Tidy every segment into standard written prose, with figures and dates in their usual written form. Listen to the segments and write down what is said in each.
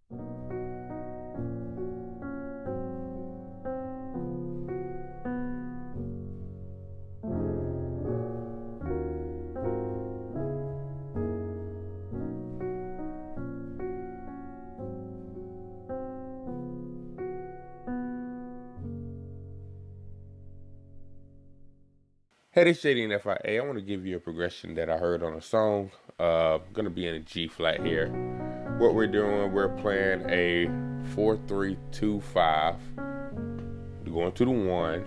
Hey, this is JD and FIA. I want to give you a progression that I heard on a song. Going to be in a G flat here. What we're doing, we're playing a 4-3-2-5. We're going to the 1,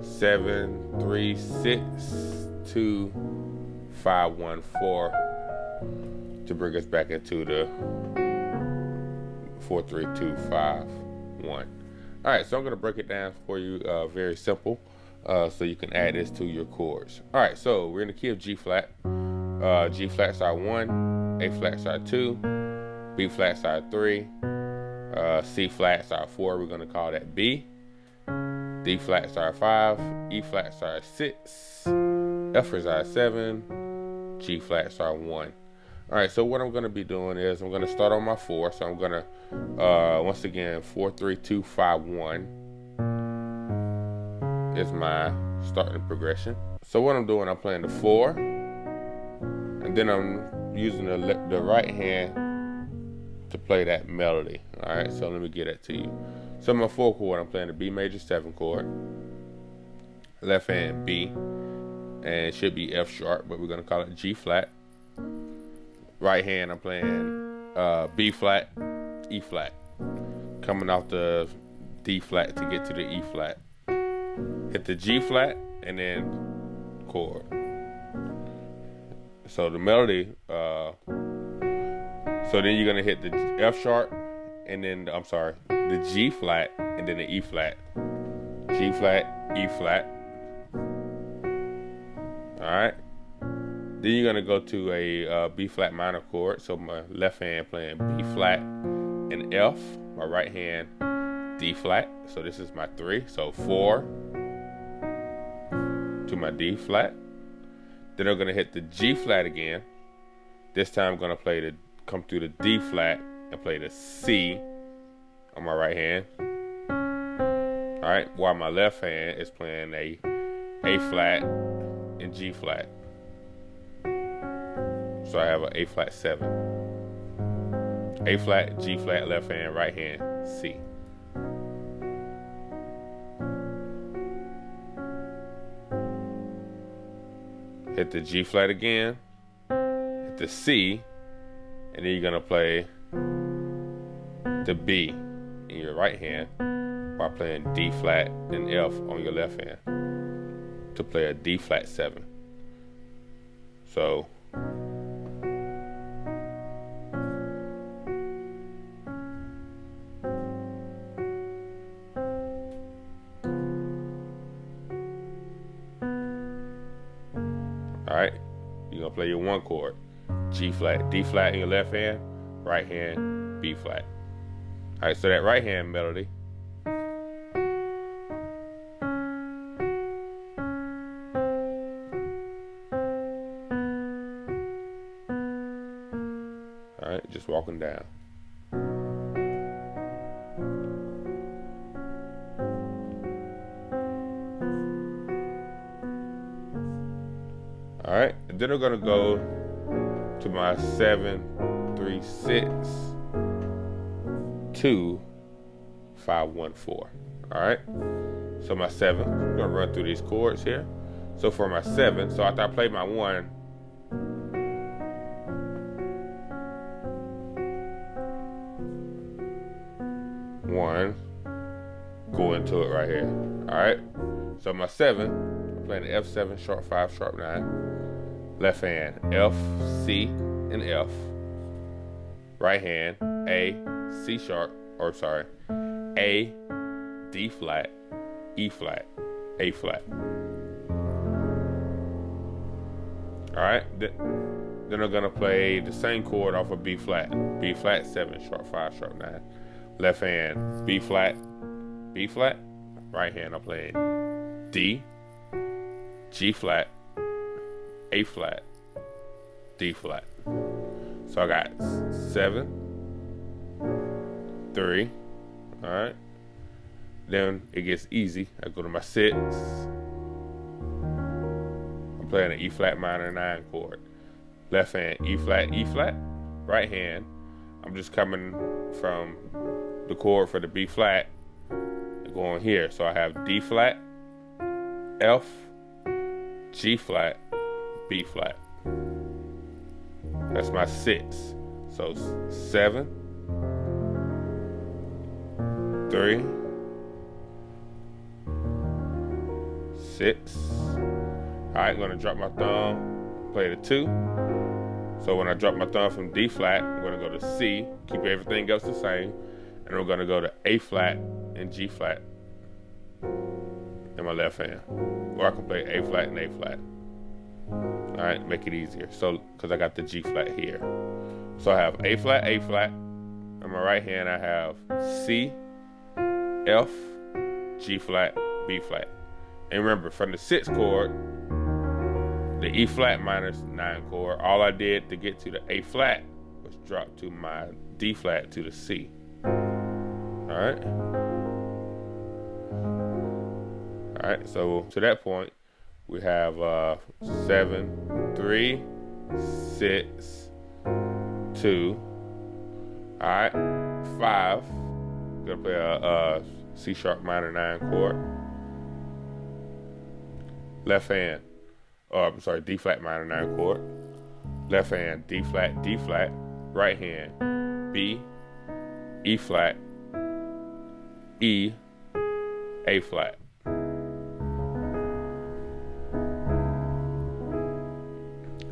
7, 3, 6, 2, 5, 1, 4 to bring us back into the 4-3-2-5-1. All right, so I'm going to break it down for you, very simple. So you can add this to your chords. All right, so we're in the key of G flat. G flat side 1, A flat side 2, B flat side 3, C flat side 4. We're going to call that B. D flat side 5, E flat side 6, F for side 7, G flat side 1. All right, so what I'm going to be doing is I'm going to start on my 4. So I'm going to once again 4-3-2-5-1. Is my starting progression. So what I'm doing, I'm playing the 4, and then I'm using the right hand to play that melody. All right, so let me get that to you. So my 4 chord, I'm playing the B major 7 chord, left hand B, and it should be F sharp, but we're gonna call it G flat. Right hand, I'm playing B flat, E flat, coming off the D flat to get to the E flat. Hit the G flat and then chord. So the melody, so then you're gonna hit the F sharp and then, the G flat and then the E flat. G flat, E flat. All right. Then you're gonna go to a B flat minor chord. So my left hand playing B flat and F, my right hand D flat. So this is my 3. So 4 to my D flat. Then I'm gonna hit the G flat again. This time I'm gonna come through the D flat and play the C on my right hand. All right, while my left hand is playing a flat and G flat. So I have an A flat 7. A flat, G flat, left hand, right hand, C. Hit the G flat again, hit the C, and then you're gonna play the B in your right hand while playing D flat and F on your left hand to play a D flat 7. So all right, you're gonna play your 1 chord, G flat, D flat in your left hand, right hand, B flat. All right, so that right hand melody. All right, just walking down. All right, and then we're gonna go to my 7-3-6-2-5-1-4. All right, so my 7, I'm gonna run through these chords here. So for my 7, so after I play my 1, go into it right here. All right, so my 7, I'm playing the F7, sharp 5, sharp 9. Left hand, F, C, and F. Right hand, A, C sharp, A, D flat, E flat, A flat. All right, then I'm gonna play the same chord off of B flat 7, sharp 5, sharp 9. Left hand, B flat, right hand I'm playing D, G flat, A flat, D flat. So I got 7, 3. All right. Then it gets easy. I go to my 6. I'm playing an E flat minor 9 chord. Left hand E flat, E flat. Right hand, I'm just coming from the chord for the B flat and going here. So I have D flat, F, G flat, B flat. That's my 6. So 7, 3, 6. All right, gonna drop my thumb, play the 2. So when I drop my thumb from D flat, I'm gonna go to C, keep everything else the same, and we're gonna go to A flat and G flat in my left hand. Or I can play A flat and A flat. All right, make it easier. So, because I got the G flat here. So I have A flat, On my right hand, I have C, F, G flat, B flat. And remember, from the 6 chord, the E flat minor 9 chord, all I did to get to the A flat was drop to my D flat to the C. All right. All right, so to that point, we have 7, 3, 6, 2. All right, 5. Gonna play a C sharp minor 9 chord. Left hand, I'm sorry, D flat minor 9 chord. Left hand, D flat. Right hand, B, E flat, E, A flat.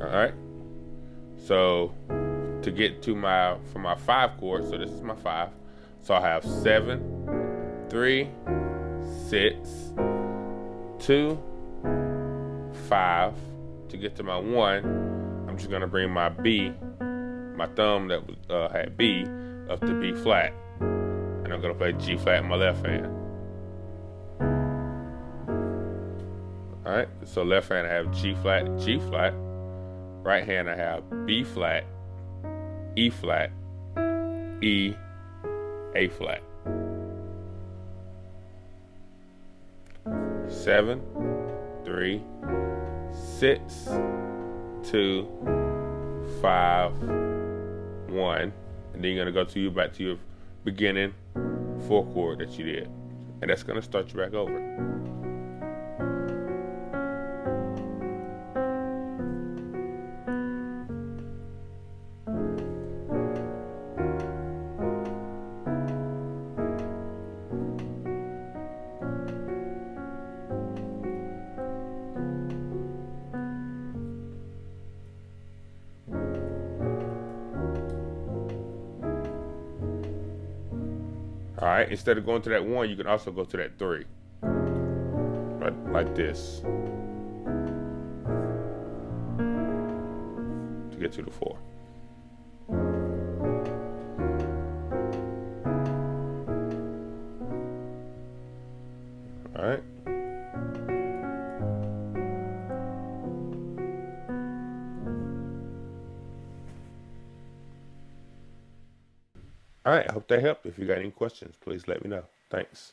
All right. So to get to my 5 chord, so this is my 5. So I have 7, 3, 6, 2, 5. To get to my 1, I'm just gonna bring my B, my thumb that had B, up to B flat, and I'm gonna play G flat in my left hand. All right. So left hand I have G flat, G flat. Right hand I have B flat, E flat, E, A flat. 7, 3, 6, 2, 5, 1. And then you're gonna go back to your beginning 4 chord that you did. And that's gonna start you back over. All right, instead of going to that 1, you can also go to that 3. Right, like this. To get to the 4. All right. All right, I hope that helped. If you got any questions, please let me know. Thanks.